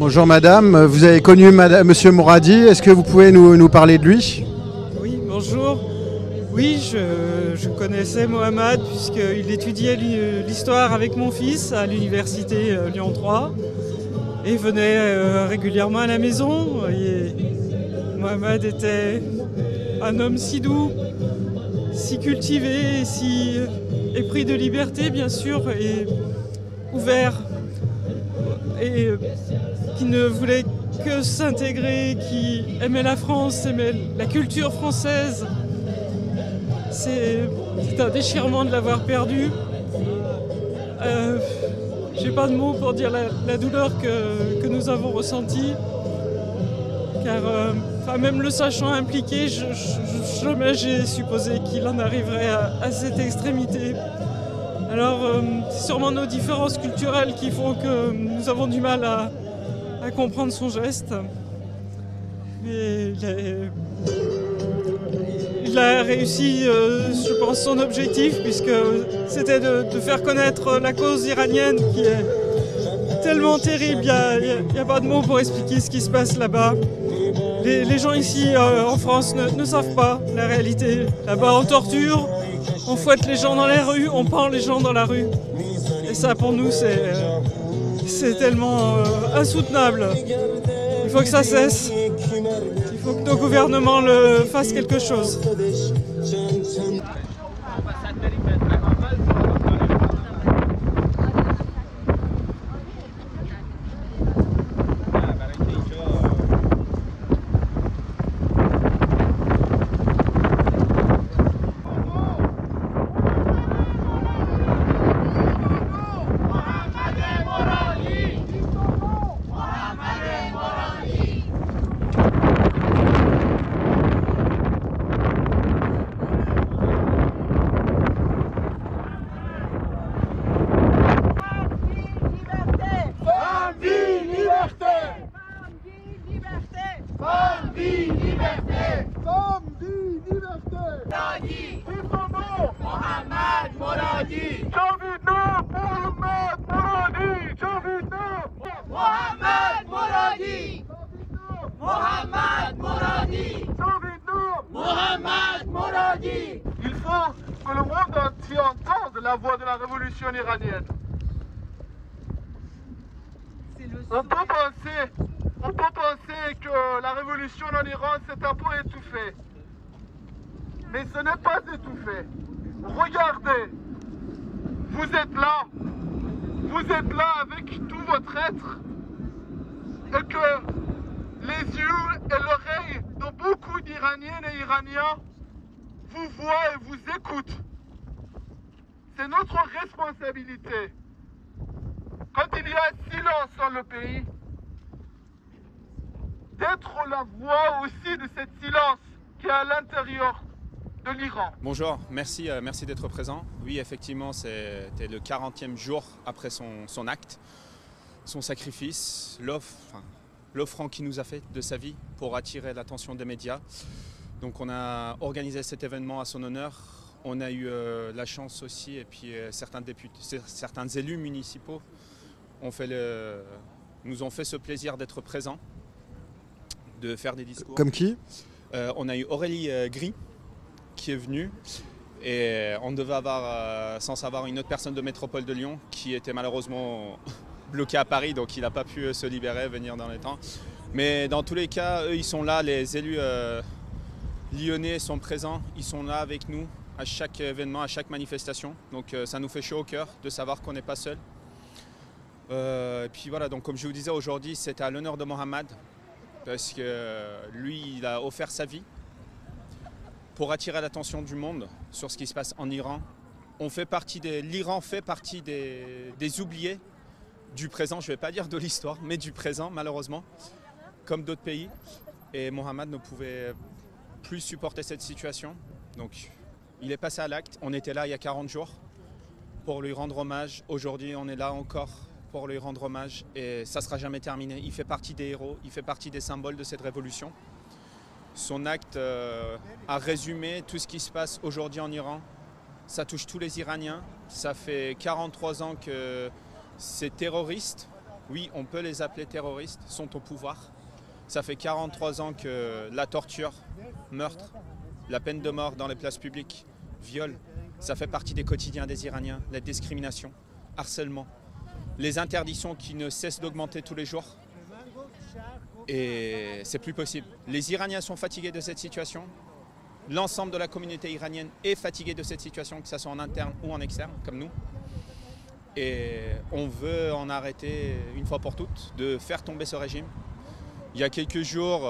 Bonjour madame, vous avez connu monsieur Moradi, est-ce que vous pouvez nous parler de lui? Oui, bonjour. Oui, je connaissais Mohamed puisqu'il étudiait l'histoire avec mon fils à l'université Lyon 3 et venait régulièrement à la maison. Et Mohamed était un homme si doux, si cultivé, si épris de liberté bien sûr et ouvert et qui ne voulait que s'intégrer, qui aimait la France, aimait la culture française. C'est un déchirement de l'avoir perdu. J'ai pas de mots pour dire la douleur que nous avons ressentie. Car même le sachant impliqué, jamais j'ai supposé qu'il en arriverait à cette extrémité. Alors c'est sûrement nos différences culturelles qui font que nous avons du mal à comprendre son geste. Mais il a réussi, je pense, son objectif, puisque c'était de faire connaître la cause iranienne qui est tellement terrible. Il n'y a pas de mots pour expliquer ce qui se passe là-bas. Les gens ici en France ne savent pas la réalité. Là-bas, on torture, on fouette les gens dans les rues, on pend les gens dans la rue. Et ça, pour nous, c'est tellement insoutenable. Il faut que ça cesse. Il faut que nos gouvernements fassent quelque chose. Il faut que le monde entier entende la voix de la révolution iranienne. On peut penser que la révolution en Iran c'est un peu étouffé. Mais ce n'est pas étouffé. Regardez, vous êtes là avec tout votre être et que les yeux et l'oreille de beaucoup d'Iraniennes et Iraniens vous voient et vous écoutent. C'est notre responsabilité. Quand il y a silence dans le pays, d'être la voix aussi de ce silence qui est à l'intérieur de l'Iran. Bonjour, merci d'être présent. Oui, effectivement, c'était le 40e jour après son acte, son sacrifice, l'offrande qu'il nous a fait de sa vie pour attirer l'attention des médias. Donc on a organisé cet événement à son honneur. On a eu la chance aussi, et puis certains élus municipaux nous ont fait ce plaisir d'être présents, de faire des discours. Comme qui? On a eu Aurélie Gris qui est venue, et on devait avoir, sans savoir, une autre personne de métropole de Lyon qui était malheureusement bloquée à Paris, donc il n'a pas pu se libérer, venir dans les temps. Mais dans tous les cas, eux, ils sont là, les élus lyonnais sont présents, ils sont là avec nous à chaque événement, à chaque manifestation. Donc ça nous fait chaud au cœur de savoir qu'on n'est pas seul. Et puis voilà, donc comme je vous disais, aujourd'hui c'est à l'honneur de Mohamed, parce que lui il a offert sa vie pour attirer l'attention du monde sur ce qui se passe en Iran. L'Iran fait partie des oubliés du présent, je ne vais pas dire de l'histoire, mais du présent malheureusement, comme d'autres pays. Et Mohamed ne pouvait plus supporter cette situation. Donc il est passé à l'acte. On était là il y a 40 jours pour lui rendre hommage. Aujourd'hui on est là encore pour lui rendre hommage, et ça ne sera jamais terminé. Il fait partie des héros, il fait partie des symboles de cette révolution. Son acte a résumé tout ce qui se passe aujourd'hui en Iran. Ça touche tous les Iraniens. Ça fait 43 ans que ces terroristes oui, on peut les appeler terroristes, sont au pouvoir. Ça fait 43 ans que la torture, meurtre, la peine de mort dans les places publiques, viol, ça fait partie des quotidiens des Iraniens, la discrimination, harcèlement, les interdictions qui ne cessent d'augmenter tous les jours. Et c'est plus possible. Les Iraniens sont fatigués de cette situation. L'ensemble de la communauté iranienne est fatiguée de cette situation, que ce soit en interne ou en externe, comme nous. Et on veut en arrêter une fois pour toutes, de faire tomber ce régime. Il y a quelques jours,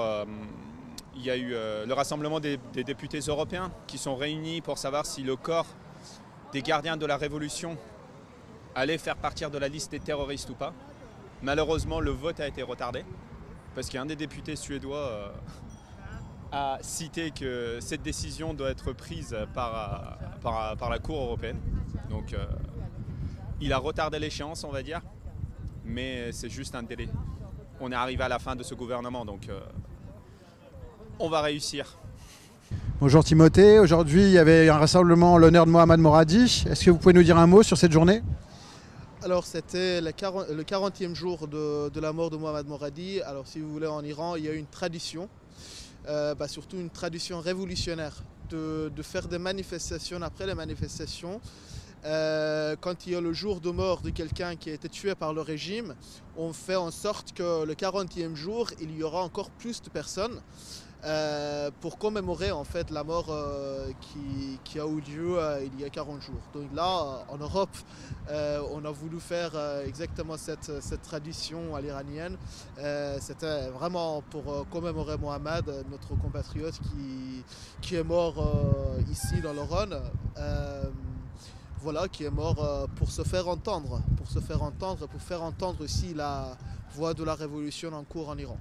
il y a eu le rassemblement des députés européens qui sont réunis pour savoir si le corps des gardiens de la révolution allait faire partir de la liste des terroristes ou pas. Malheureusement, le vote a été retardé parce qu'un des députés suédois a cité que cette décision doit être prise par la Cour européenne. Donc, il a retardé l'échéance, on va dire, mais c'est juste un délai. On est arrivé à la fin de ce gouvernement, donc on va réussir. Bonjour Timothée, aujourd'hui il y avait un rassemblement en l'honneur de Mohammad Moradi. Est-ce que vous pouvez nous dire un mot sur cette journée? Alors c'était le 40e jour de la mort de Mohammad Moradi. Alors si vous voulez, en Iran, il y a une tradition, surtout une tradition révolutionnaire, de faire des manifestations après les manifestations. Quand il y a le jour de mort de quelqu'un qui a été tué par le régime, on fait en sorte que le 40e jour, il y aura encore plus de personnes pour commémorer en fait la mort qui a eu lieu il y a 40 jours. Donc là, en Europe, on a voulu faire exactement cette tradition à l'iranienne. C'était vraiment pour commémorer Mohammad, notre compatriote qui est mort ici dans le Rhône. Voilà, qui est mort pour se faire entendre, pour faire entendre aussi la voix de la révolution en cours en Iran.